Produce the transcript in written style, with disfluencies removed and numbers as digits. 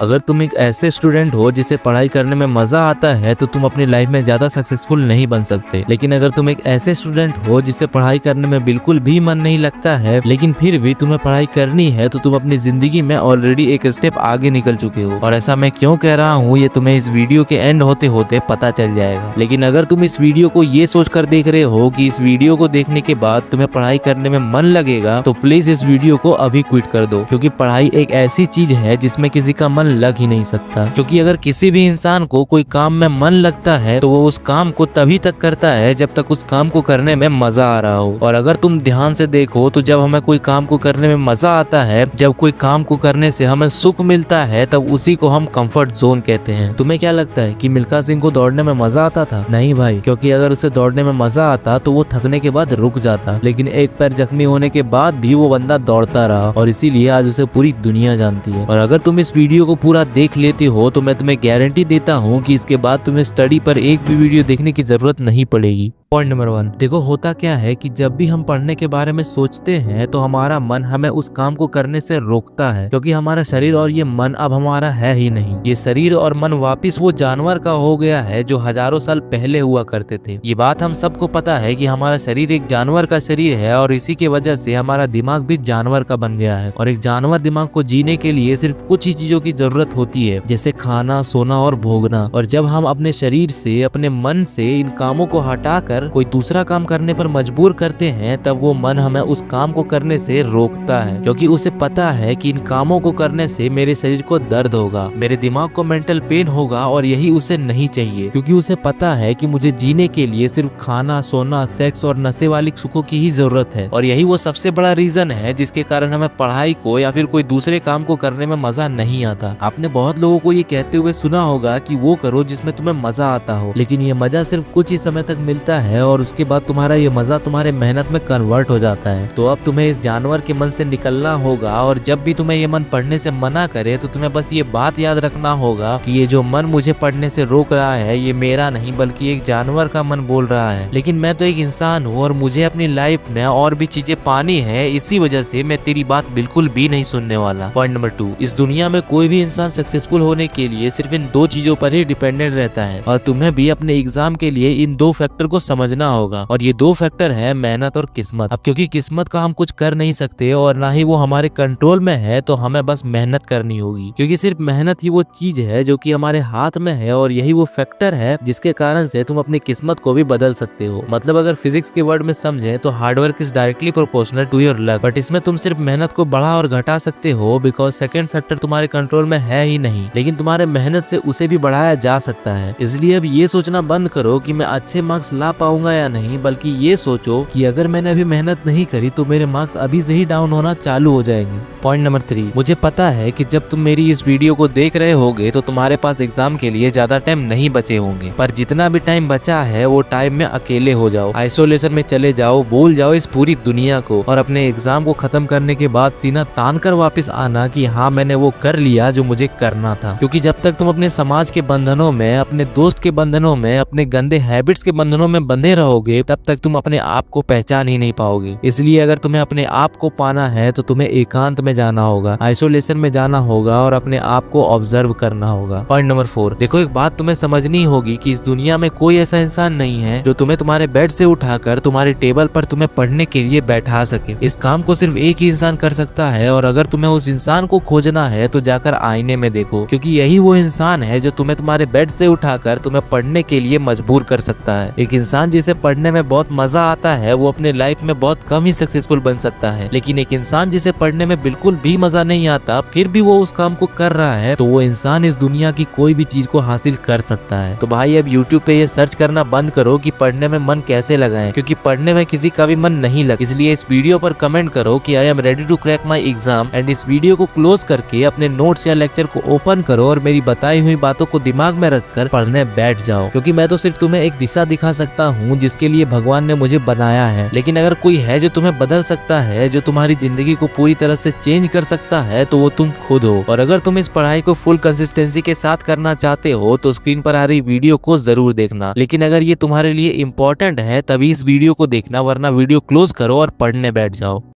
अगर तुम एक ऐसे स्टूडेंट हो जिसे पढ़ाई करने में मजा आता है तो तुम अपनी लाइफ में ज्यादा सक्सेसफुल नहीं बन सकते। लेकिन अगर तुम एक ऐसे स्टूडेंट हो जिसे पढ़ाई करने में बिल्कुल भी मन नहीं लगता है लेकिन फिर भी तुम्हें पढ़ाई करनी है तो तुम अपनी जिंदगी में ऑलरेडी एक स्टेप आगे निकल चुके हो। और ऐसा मैं क्यों कह रहा हूँ ये तुम्हें इस वीडियो के एंड होते होते पता चल जाएगा। लेकिन अगर तुम इस वीडियो को ये सोच कर देख रहे हो कि इस वीडियो को देखने के बाद तुम्हें पढ़ाई करने में मन लगेगा तो प्लीज इस वीडियो को अभी क्विट कर दो, क्योंकि पढ़ाई एक ऐसी चीज है जिसमें किसी का मन लग ही नहीं सकता। क्योंकि अगर किसी भी इंसान को कोई काम में मन लगता है तो वो उस काम को तभी तक करता है जब तक उस काम को करने में मजा आ रहा हो। और अगर तुम ध्यान से देखो तो जब हमें कोई काम को करने में मजा आता है, जब कोई काम को करने से हमें सुख मिलता है, तब उसी को हम कंफर्ट जोन कहते हैं। तुम्हें क्या लगता है कि मिल्खा सिंह को दौड़ने में मजा आता था? नहीं भाई, क्योंकि अगर उसे दौड़ने में मजा आता तो वो थकने के बाद रुक जाता। लेकिन एक पैर जख्मी होने के बाद भी वो बंदा दौड़ता रहा और इसीलिए आज उसे पूरी दुनिया जानती है। और अगर तुम इस वीडियो को पूरा देख लेते हो तो मैं तुम्हें गारंटी देता हूँ कि इसके बाद तुम्हें स्टडी पर एक भी वीडियो देखने की जरूरत नहीं पड़ेगी। पॉइंट नंबर 1, देखो होता क्या है कि जब भी हम पढ़ने के बारे में सोचते हैं तो हमारा मन हमें उस काम को करने से रोकता है, क्योंकि हमारा शरीर और ये मन अब हमारा है ही नहीं। ये शरीर और मन वापिस वो जानवर का हो गया है जो हजारों साल पहले हुआ करते थे। ये बात हम सबको पता है कि हमारा शरीर एक जानवर का शरीर है और इसी के वजह से हमारा दिमाग भी जानवर का बन गया है। और एक जानवर दिमाग को जीने के लिए सिर्फ कुछ ही चीजों की जरूरत होती है, जैसे खाना, सोना और भोगना। और जब हम अपने शरीर से, अपने मन से इन कामों को हटाकर कोई दूसरा काम करने पर मजबूर करते हैं तब वो मन हमें उस काम को करने से रोकता है, क्योंकि उसे पता है कि इन कामों को करने से मेरे शरीर को दर्द होगा, मेरे दिमाग को मेंटल पेन होगा और यही उसे नहीं चाहिए। क्योंकि उसे पता है कि मुझे जीने के लिए सिर्फ खाना, सोना, सेक्स और नशे वाली सुखों की ही जरूरत है। और यही वो सबसे बड़ा रीजन है जिसके कारण हमें पढ़ाई को या फिर कोई दूसरे काम को करने में मजा नहीं आता। आपने बहुत लोगों को ये कहते हुए सुना होगा कि वो करो जिसमें तुम्हें मजा आता हो, लेकिन ये मजा सिर्फ कुछ ही समय तक मिलता है और उसके बाद तुम्हारा ये मजा तुम्हारे मेहनत में कन्वर्ट हो जाता है। तो अब तुम्हें इस जानवर के मन से निकलना होगा और जब भी तुम्हें ये मन पढ़ने से मना करे तो तुम्हें बस ये बात याद रखना होगा कि ये जो मन मुझे पढ़ने से रोक रहा है ये मेरा नहीं बल्कि एक जानवर का मन बोल रहा है। लेकिन मैं तो एक इंसान हूँ और मुझे अपनी लाइफ में और भी चीजें पानी है, इसी वजह से मैं तेरी बात बिल्कुल भी नहीं सुनने वाला। पॉइंट नंबर 2, इस दुनिया में कोई भी इंसान सक्सेसफुल होने के लिए सिर्फ इन 2 चीजों पर ही डिपेंडेंट रहता है और तुम्हें भी अपने एग्जाम के लिए इन 2 फैक्टर को समझना होगा। और ये 2 फैक्टर है मेहनत और किस्मत। अब क्योंकि किस्मत का हम कुछ कर नहीं सकते और ना ही वो हमारे कंट्रोल में है तो हमें बस मेहनत करनी होगी, क्योंकि सिर्फ मेहनत ही वो चीज है जो कि हमारे हाथ में है और यही वो फैक्टर है जिसके कारण से तुम अपनी किस्मत को भी बदल सकते हो। मतलब अगर फिजिक्स के वर्ड में समझे तो hard work is directly proportional to your luck, but इसमें तुम सिर्फ मेहनत को बढ़ा और घटा सकते हो बिकॉज सेकंड फैक्टर तुम्हारे कंट्रोल में है ही नहीं, लेकिन तुम्हारे मेहनत से उसे भी बढ़ाया जा सकता है। इसलिए अब ये सोचना बंद करो कि मैं अच्छे मार्क्स ला पाऊंगा या नहीं, बल्कि ये सोचो कि अगर मैंने अभी मेहनत नहीं करी तो मेरे मार्क्स अभी से ही डाउन होना चालू हो जाएंगे। पॉइंट नंबर 3, मुझे पता है कि जब तुम मेरी इस वीडियो को देख रहे होगे तो तुम्हारे पास एग्जाम के लिए ज्यादा टाइम नहीं बचे होंगे, पर जितना भी टाइम बचा है वो टाइम में अकेले हो जाओ, आइसोलेशन में चले जाओ, भूल जाओ इस पूरी दुनिया को और अपने एग्जाम को खत्म करने के बाद सीना तान कर वापिस आना कि हाँ मैंने वो कर लिया जो मुझे करना था। क्योंकि जब तक तुम अपने समाज के बंधनों में, अपने दोस्त के बंधनों में, अपने गंदे हैबिट्स के बंधनों में बंधे रहोगे तब तक तुम अपने आप को पहचान ही नहीं पाओगे। इसलिए अगर तुम्हें अपने आप को पाना है तो तुम्हें एकांत में जाना होगा, आइसोलेशन में जाना होगा और अपने आप को ऑब्जर्व करना होगा। पॉइंट नंबर 4, देखो एक बात तुम्हें समझनी होगी कि इस दुनिया में कोई ऐसा इंसान नहीं है जो तुम्हें तुम्हारे बेड से उठाकर तुम्हारे टेबल पर तुम्हें पढ़ने के लिए बैठा सके। इस काम को सिर्फ एक ही इंसान कर सकता है और अगर तुम्हें उस इंसान को खोजना है तो जाकर आईने में देखो, क्योंकि यही वो इंसान है जो तुम्हें तुम्हारे बेड से उठाकर तुम्हें पढ़ने के लिए मजबूर कर सकता है। एक इंसान जिसे पढ़ने में बहुत मजा आता है वो अपने लाइफ में बहुत कम ही सक्सेसफुल बन सकता है, लेकिन एक इंसान जिसे पढ़ने में बिल्कुल भी मजा नहीं आता फिर भी वो उस काम को कर रहा है तो वो इंसान इस दुनिया की कोई भी चीज को हासिल कर सकता है। तो भाई अब YouTube पे ये सर्च करना बंद करो कि पढ़ने में मन कैसे लगाएं, क्योंकि पढ़ने में किसी का भी मन नहीं लगा। इसलिए इस वीडियो पर कमेंट करो कि I am ready to crack my exam and इस वीडियो को क्लोज करके अपने नोट्स या लेक्चर को ओपन करो और मेरी बताई हुई बातों को दिमाग में रखकर पढ़ने बैठ जाओ, क्योंकि मैं तो सिर्फ तुम्हें एक दिशा दिखा सकता हूँ जिसके लिए भगवान ने मुझे बनाया है। लेकिन अगर कोई है जो तुम्हें बदल सकता है, जो तुम्हारी जिंदगी को पूरी तरह से चेंज कर सकता है तो वो तुम खुद हो। और अगर तुम इस पढ़ाई को फुल कंसिस्टेंसी के साथ करना चाहते हो तो स्क्रीन पर आ रही वीडियो को जरूर देखना, लेकिन अगर ये तुम्हारे लिए इम्पोर्टेंट है तभी इस वीडियो को देखना, वरना वीडियो क्लोज करो और पढ़ने बैठ जाओ।